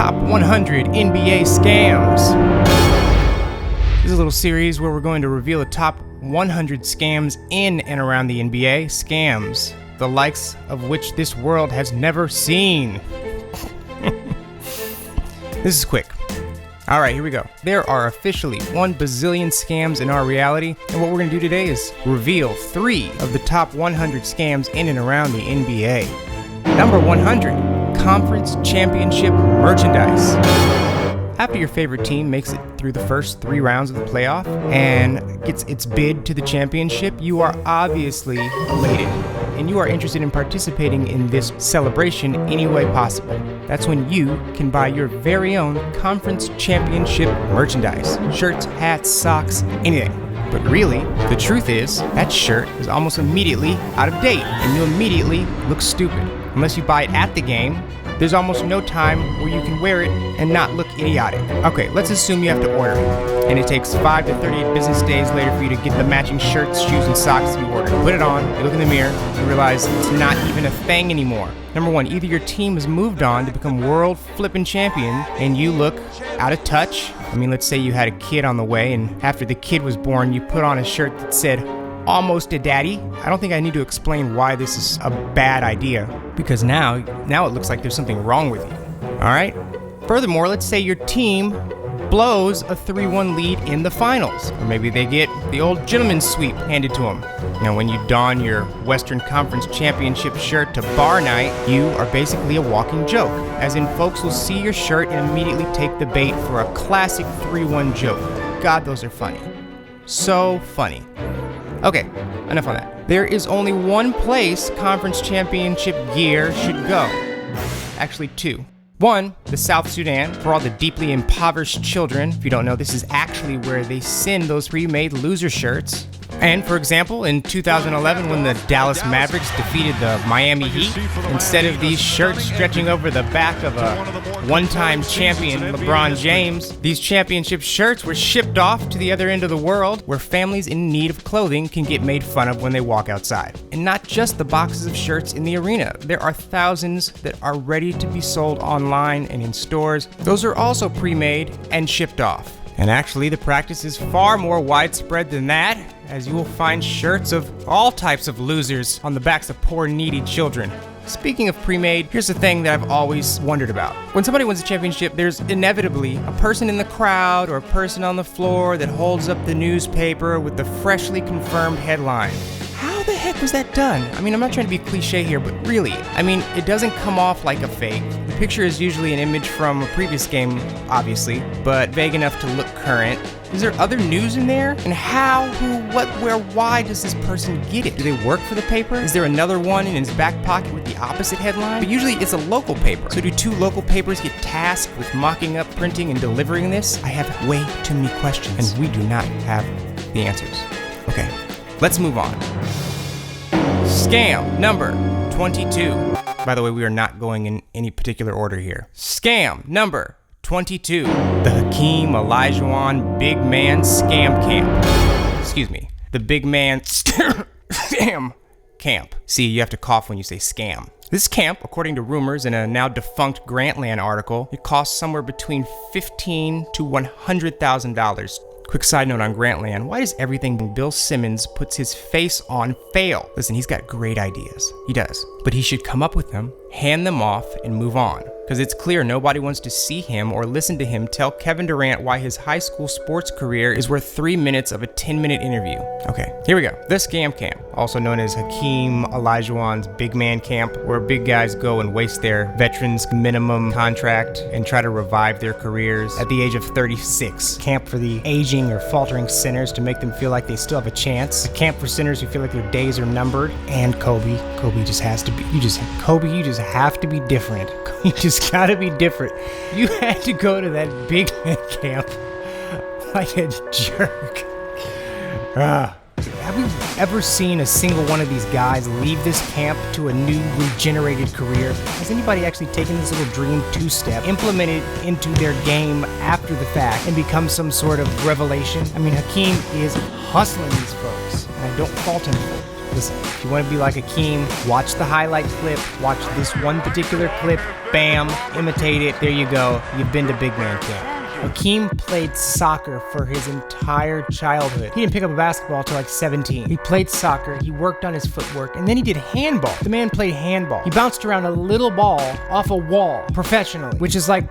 Top 100 NBA Scams. This is a little series where we're going to reveal the top 100 scams in and around the NBA. Scams, the likes of which this world has never seen. This is quick. Alright, here we go. There are officially 1 bazillion scams in our reality, and what we're going to do today is reveal 3 of the top 100 scams in and around the NBA. Number 100, Conference Championship Merchandise. After your favorite team makes it through the first 3 rounds of the playoff and gets its bid to the championship, you are obviously elated, and you are interested in participating in this celebration any way possible. That's when you can buy your very own Conference Championship merchandise. Shirts, hats, socks, anything. But really, the truth is, that shirt is almost immediately out of date, and you immediately look stupid. Unless you buy it at the game, there's almost no time where you can wear it and not look idiotic. Okay, let's assume you have to order it, and it takes 5 to 38 business days later for you to get the matching shirts, shoes, and socks you ordered. Put it on, you look in the mirror, you realize it's not even a thing anymore. Number 1, either your team has moved on to become world flippin' champion, and you look out of touch. I mean, let's say you had a kid on the way, and after the kid was born, you put on a shirt that said, "Almost a daddy." I don't think I need to explain why this is a bad idea, because now it looks like there's something wrong with you. Alright? Furthermore, let's say your team blows a 3-1 lead in the finals, or maybe they get the old gentleman's sweep handed to them. Now, when you don your Western Conference Championship shirt to bar night, you are basically a walking joke, as in folks will see your shirt and immediately take the bait for a classic 3-1 joke. God, those are funny. So funny. Okay, enough on that. There is only one place Conference Championship gear should go. Actually, 2. 1, the South Sudan, for all the deeply impoverished children. If you don't know, this is actually where they send those pre-made loser shirts. And for example, in 2011, when the Dallas Mavericks defeated the Miami Heat, instead of these shirts stretching over the back of a one-time champion, LeBron James, these championship shirts were shipped off to the other end of the world, where families in need of clothing can get made fun of when they walk outside. And not just the boxes of shirts in the arena. There are thousands that are ready to be sold online and in stores. Those are also pre-made and shipped off. And actually, the practice is far more widespread than that, as you will find shirts of all types of losers on the backs of poor, needy children. Speaking of pre-made, here's the thing that I've always wondered about. When somebody wins a championship, there's inevitably a person in the crowd or a person on the floor that holds up the newspaper with the freshly confirmed headline. How the heck was that done? I mean, I'm not trying to be cliche here, but really, I mean, it doesn't come off like a fake. The picture is usually an image from a previous game, obviously, but vague enough to look current. Is there other news in there? And how, who, what, where, why does this person get it? Do they work for the paper? Is there another one in his back pocket with the opposite headline? But usually it's a local paper. So do 2 local papers get tasked with mocking up, printing, and delivering this? I have way too many questions, and we do not have the answers. Okay, let's move on. Scam number 22. By the way, we are not going in any particular order here. Scam number 22. The Hakeem Olajuwon Big Man Scam Camp. Excuse me. The Big Man Scam Camp. See, you have to cough when you say scam. This camp, according to rumors in a now defunct Grantland article, it costs somewhere between $15,000 to $100,000. Quick side note on Grantland, why does everything Bill Simmons puts his face on fail? Listen, he's got great ideas. He does. But he should come up with them, hand them off, and move on. Because it's clear nobody wants to see him or listen to him tell Kevin Durant why his high school sports career is worth 3 minutes of a 10-minute interview. Okay, here we go. The Scam Camp, also known as Hakeem Olajuwon's Big Man Camp, where big guys go and waste their veterans minimum contract and try to revive their careers at the age of 36. Camp for the aging or faltering sinners to make them feel like they still have a chance. A camp for sinners who feel like their days are numbered. And Kobe just has to be, you just have to be different. You just gotta be different. You had to go to that Big Man Camp like a jerk. Have you ever seen a single one of these guys leave this camp to a new regenerated career? Has anybody actually taken this little dream 2-step, implemented into their game after the fact, and become some sort of revelation? I mean, Hakeem is hustling these folks, and I don't fault him for it. Listen, if you want to be like Hakeem, watch the highlight clip, watch this one particular clip, bam, imitate it, there you go, you've been to big man camp. Hakeem played soccer for his entire childhood. He didn't pick up a basketball until like 17. He played soccer, he worked on his footwork, and then he did handball. The man played handball. He bounced around a little ball off a wall professionally, which is like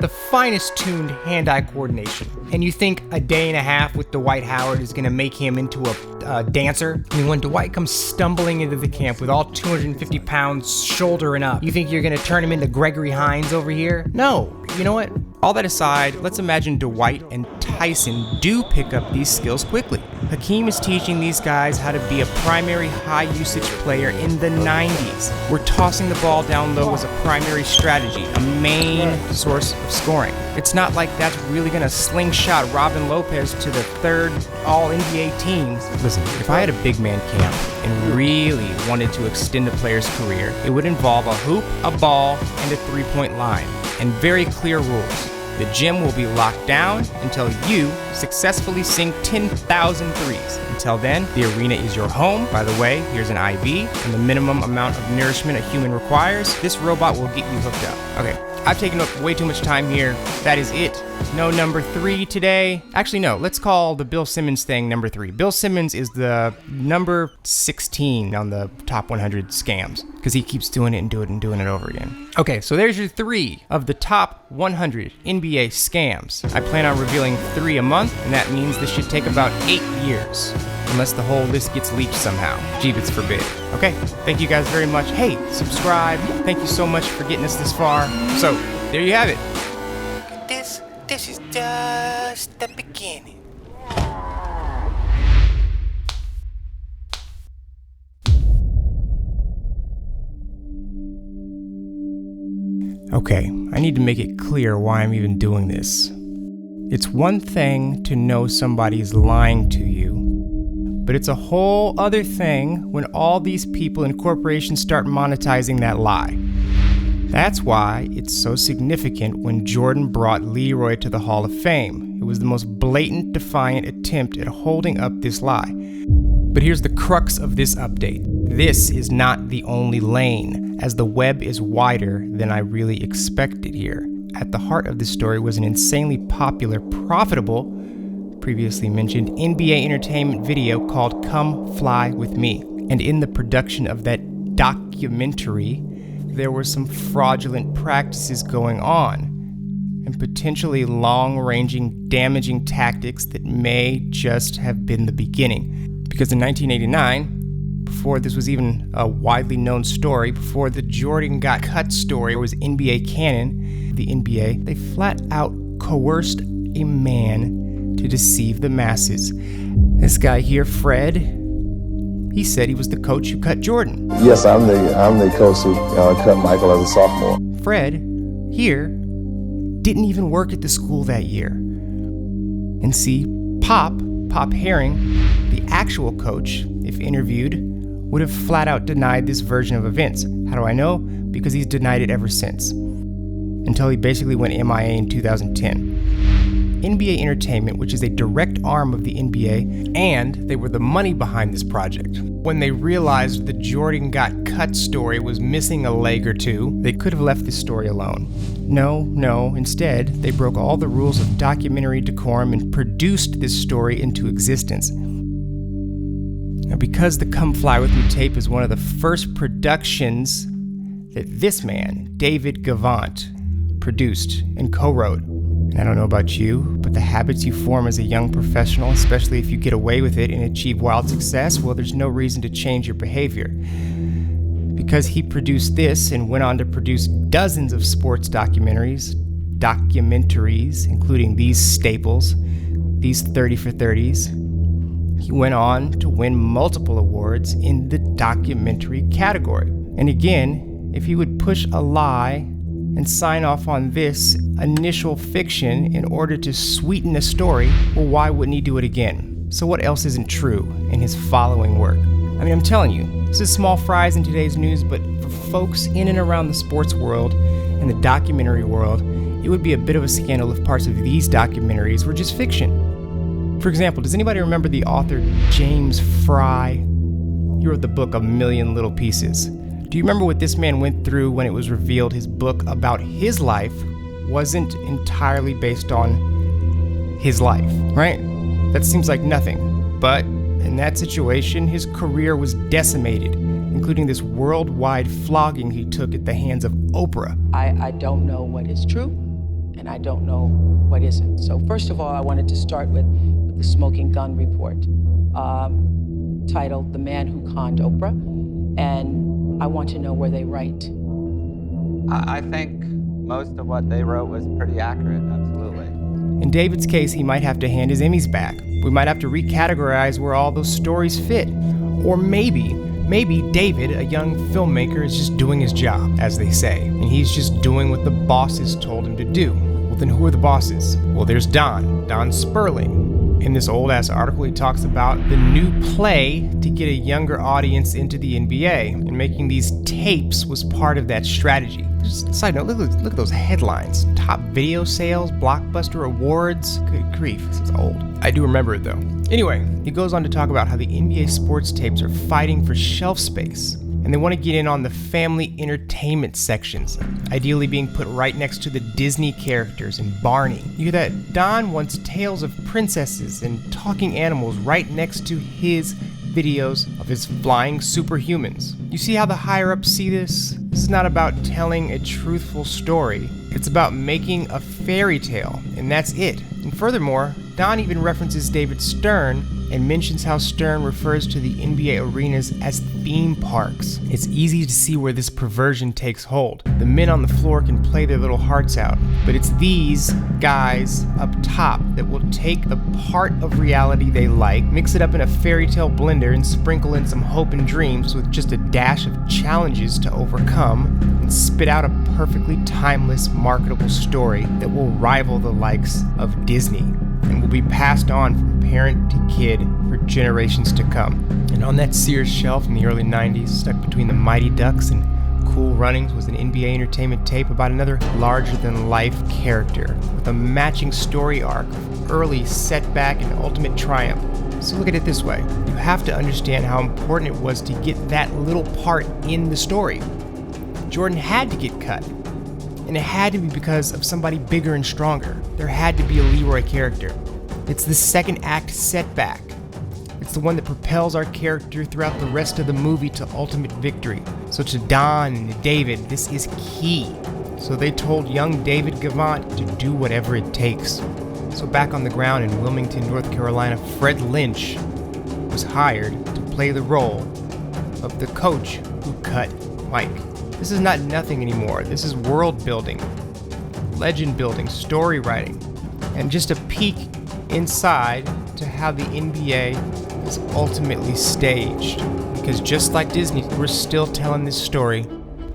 the finest tuned hand-eye coordination. And you think a day and a half with Dwight Howard is gonna make him into a dancer? I mean, when Dwight comes stumbling into the camp with all 250 pounds shouldering up, you think you're gonna turn him into Gregory Hines over here? No. You know what? All that aside, let's imagine Dwight and Tyson do pick up these skills quickly. Hakeem is teaching these guys how to be a primary high-usage player in the 90s, where tossing the ball down low was a primary strategy, a main source of scoring. It's not like that's really gonna slingshot Robin Lopez to the third All-NBA teams. Listen, if I had a big man camp and really wanted to extend a player's career, it would involve a hoop, a ball, and a three-point line, and very clear rules. The gym will be locked down until you successfully sink 10,000 threes. Until then, the arena is your home. By the way, here's an IV and the minimum amount of nourishment a human requires. This robot will get you hooked up. Okay, I've taken up way too much time here. That is it. No number 3 today. Actually, no, let's call the Bill Simmons thing number 3. Bill Simmons is the number 16 on the top 100 scams because he keeps doing it and doing it over again. Okay, so there's your 3 of the top 100 NBA scams. I plan on revealing 3 a month, and that means this should take about 8 years. Unless the whole list gets leaked somehow. Jeebus forbid. Okay, thank you guys very much. Hey, subscribe. Thank you so much for getting us this far. So, there you have it. This is just the beginning. Okay, I need to make it clear why I'm even doing this. It's one thing to know somebody is lying to you, but it's a whole other thing when all these people and corporations start monetizing that lie. That's why it's so significant when Jordan brought Leroy to the Hall of Fame. It was the most blatant, defiant attempt at holding up this lie. But here's the crux of this update. This is not the only lane, as the web is wider than I really expected here. At the heart of this story was an insanely popular, profitable, previously mentioned NBA entertainment video called Come Fly With Me. And in the production of that documentary, there were some fraudulent practices going on and potentially long-ranging, damaging tactics that may just have been the beginning. Because in 1989, before this was even a widely known story, before the Jordan got cut story was NBA canon, the NBA, they flat out coerced a man to deceive the masses. This guy here, Fred, he said he was the coach who cut Jordan. Yes, I'm the coach who cut Michael as a sophomore. Fred, here, didn't even work at the school that year. And see, Pop Herring, the actual coach, if interviewed, would have flat out denied this version of events. How do I know? Because he's denied it ever since. Until he basically went MIA in 2010. NBA Entertainment, which is a direct arm of the NBA, and they were the money behind this project. When they realized the Jordan got cut story was missing a leg or two, they could have left this story alone. No, instead, they broke all the rules of documentary decorum and produced this story into existence. Now, because the Come Fly With Me tape is one of the first productions that this man, David Gavant, produced and co-wrote. And I don't know about you, but the habits you form as a young professional, especially if you get away with it and achieve wild success, well, there's no reason to change your behavior. Because he produced this and went on to produce dozens of sports documentaries, including these staples, these 30 for 30s, he went on to win multiple awards in the documentary category. And again, if he would push a lie and sign off on this initial fiction in order to sweeten a story, well, why wouldn't he do it again? So what else isn't true in his following work? I mean, I'm telling you, this is small fries in today's news, but for folks in and around the sports world and the documentary world, it would be a bit of a scandal if parts of these documentaries were just fiction. For example, does anybody remember the author James Fry? He He wrote the book A Million Little Pieces. Do you remember what this man went through when it was revealed his book about his life wasn't entirely based on his life, right? That seems like nothing. But in that situation, his career was decimated, including this worldwide flogging he took at the hands of Oprah. I don't know what is true, and I don't know what isn't. So first of all, I wanted to start with the smoking gun report, titled The Man Who Conned Oprah, and I want to know were they right? I think most of what they wrote was pretty accurate, absolutely. In David's case, he might have to hand his Emmys back. We might have to recategorize where all those stories fit. Or maybe David, a young filmmaker, is just doing his job, as they say, and he's just doing what the bosses told him to do. Well, then who are the bosses? Well, there's Don Sperling. In this old-ass article, he talks about the new play to get a younger audience into the NBA, and making these tapes was part of that strategy. Just a side note, look at those headlines. Top video sales, blockbuster awards. Good grief, this is old. I do remember it though. Anyway, he goes on to talk about how the NBA sports tapes are fighting for shelf space, and they want to get in on the family entertainment sections, ideally being put right next to the Disney characters and Barney. You hear that? Don wants tales of princesses and talking animals right next to his videos of his flying superhumans. You see how the higher-ups see this? This is not about telling a truthful story. It's about making a fairy tale, and that's it. And furthermore, Don even references David Stern and mentions how Stern refers to the NBA arenas as theme parks. It's easy to see where this perversion takes hold. The men on the floor can play their little hearts out, but it's these guys up top that will take the part of reality they like, mix it up in a fairy tale blender, and sprinkle in some hope and dreams with just a dash of challenges to overcome, and spit out a perfectly timeless, marketable story that will rival the likes of Disney and will be passed on from parent to kid for generations to come. And on that Sears shelf in the early 90s, stuck between the Mighty Ducks and Cool Runnings, was an NBA Entertainment tape about another larger-than-life character with a matching story arc of early setback and ultimate triumph. So look at it this way. You have to understand how important it was to get that little part in the story. Jordan had to get cut. And it had to be because of somebody bigger and stronger. There had to be a Leroy character. It's the second act setback. It's the one that propels our character throughout the rest of the movie to ultimate victory. So to Don and to David, this is key. So they told young David Gavant to do whatever it takes. So back on the ground in Wilmington, North Carolina, Fred Lynch was hired to play the role of the coach who cut Mike. This is not nothing anymore. This is world building, legend building, story writing, and just a peek inside to how the NBA is ultimately staged. Because just like Disney, we're still telling this story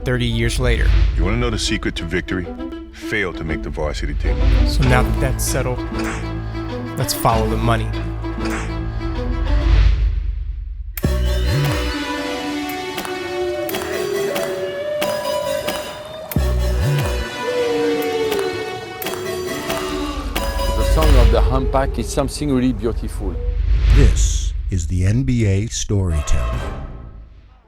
30 years later. You want to know the secret to victory? Fail to make the varsity team. So now that that's settled, let's follow the money. The humpback is something really beautiful. This is the NBA Storyteller.